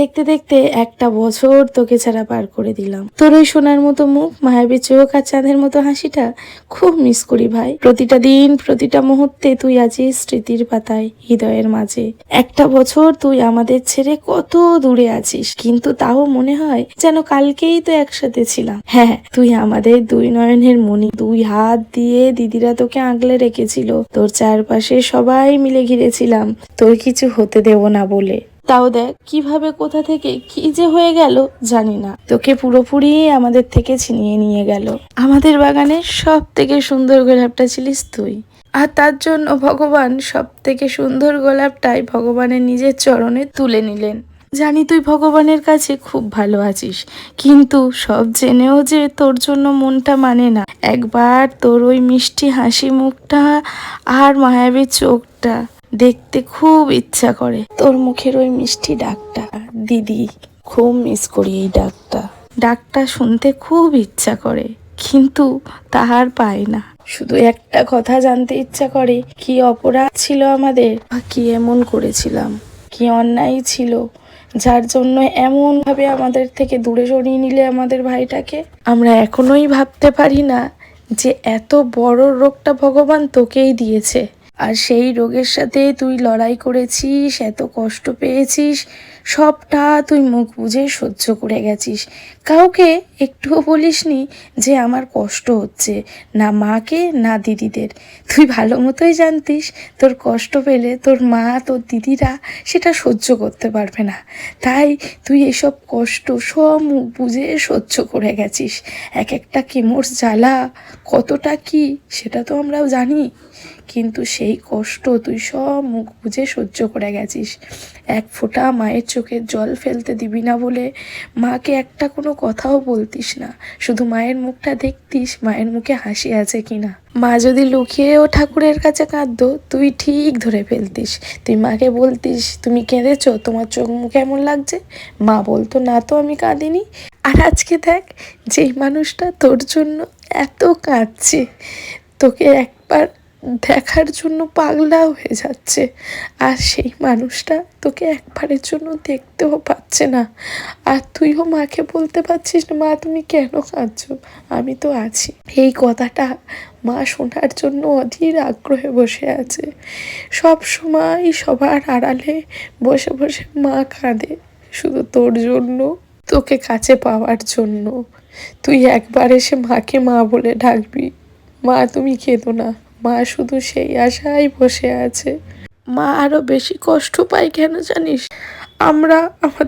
দেখতে দেখতে একটা বছর তোকে ছাড়া পার করে দিলাম। তোর ওই সোনার মতো মুখ, মায়াবী চোখ আর চাঁদের মতো হাসিটা খুব মিস করি ভাই। প্রতিটা দিন, প্রতিটা মুহূর্তে তুই আছিস স্মৃতির পাতায়, হৃদয়ের মাঝে। একটা বছর তুই আমাদের ছেড়ে কত দূরে আছিস, কিন্তু তাও মনে হয় যেন কালকেই তো একসাথে ছিলাম। হ্যাঁ, তুই আমাদের দুই নয়নের মণি। দুই হাত দিয়ে দিদিরা তোকে আগলে রেখেছিল, তোর চারপাশে সবাই মিলে ঘিরেছিলাম তোর কিছু হতে দেব না বলে। তাও দেখ কিভাবে, কোথা থেকে কি যে হয়ে গেল জানি না, তোকে পুরোপুরি আমাদের থেকে ছিনিয়ে নিয়ে গেল। আমাদের বাগানের সব থেকে সুন্দর গোলাপটা ছিলিস তুই, আর তার জন্য ভগবান সব থেকে সুন্দর গোলাপটাই ভগবানের নিজের চরণে তুলে নিলেন। জানি তুই ভগবানের কাছে খুব ভালো আছিস, কিন্তু সব জেনেও যে তোর জন্য মনটা মানে না। একবার তোর ওই মিষ্টি হাসি মুখটা আর মায়াবী চোখটা দেখতে খুব ইচ্ছা করে। তোর মুখের ওই মিষ্টি ডাকটা, দিদি, খুব মিস করি এই ডাকটা। ডাকটা শুনতে খুব ইচ্ছা করে, কিন্তু তাহার পাই না। শুধু একটা কথা জানতে ইচ্ছা করে, কি অপরাধ ছিল আমাদের, বা কি এমন করেছিলাম, কি অন্যায় ছিল যার জন্য এমন ভাবে আমাদের থেকে দূরে সরিয়ে নিলে আমাদের ভাইটাকে। আমরা এখনোই ভাবতে পারি না যে এত বড় রোগটা ভগবান তোকেই দিয়েছে, আর সেই রোগের সাথে তুই লড়াই করেছিস, এত কষ্ট পেয়েছিস, সবটা তুই মুখ বুজে সহ্য করে গেছিস। কাউকে একটুও বলিসনি যে আমার কষ্ট হচ্ছে, না মাকে না দিদিদের। তুই ভালো মতোই জানতিস তোর কষ্ট পেলে তোর মা, তোর দিদিরা সেটা সহ্য করতে পারবে না, তাই তুই এসব কষ্ট সব মুখ বুজে সহ্য করে গেছিস। এক একটা কেমোর জ্বালা কতটা কি সেটা তো আমরাও জানি, কিন্তু সেই কষ্ট তুই সব মুখ বুজে সহ্য করে গেছিস। এক ফোঁটা মায়ের চোখের জল ফেলতে দিবি না বলে মাকে একটা কোনো কথাও বলতিস না, শুধু মায়ের মুখটা দেখতিস, মায়ের মুখে হাসি আছে কিনা। মা যদি লুকিয়েও ঠাকুরের কাছে কাঁদতো, তুই ঠিক ধরে ফেলতিস। তুই মাকে বলতিস, তুমি কেঁদেছো, তোমার চোখ মুখ কেমন লাগছে? মা বলতো, না তো আমি কাঁদিনি। আর আজকে দেখ, যেই মানুষটা তোর জন্য এত কাঁদছে, তোকে একবার দেখার জন্য পাগলা হয়ে যাচ্ছে, আর সেই মানুষটা তোকে একবারের জন্য দেখতেও পাচ্ছে না, আর তুইও মাকে বলতে পারছিস না, মা তুমি কেন কাঁদছো, আমি তো আছি। এই কথাটা মা শোনার জন্য অধীর আগ্রহে বসে আছে। সব সময় সবার আড়ালে বসে বসে মা কাঁদে শুধু তোর জন্য, তোকে কাছে পাওয়ার জন্য। তুই একবার এসে মাকে মা বলে ডাকবি, মা তুমি কেঁদো না। মা শুধু সেই আশায় বসে আছে। মা আরো বেশি কষ্ট পায় কেন জানিস? আমরা আমাদের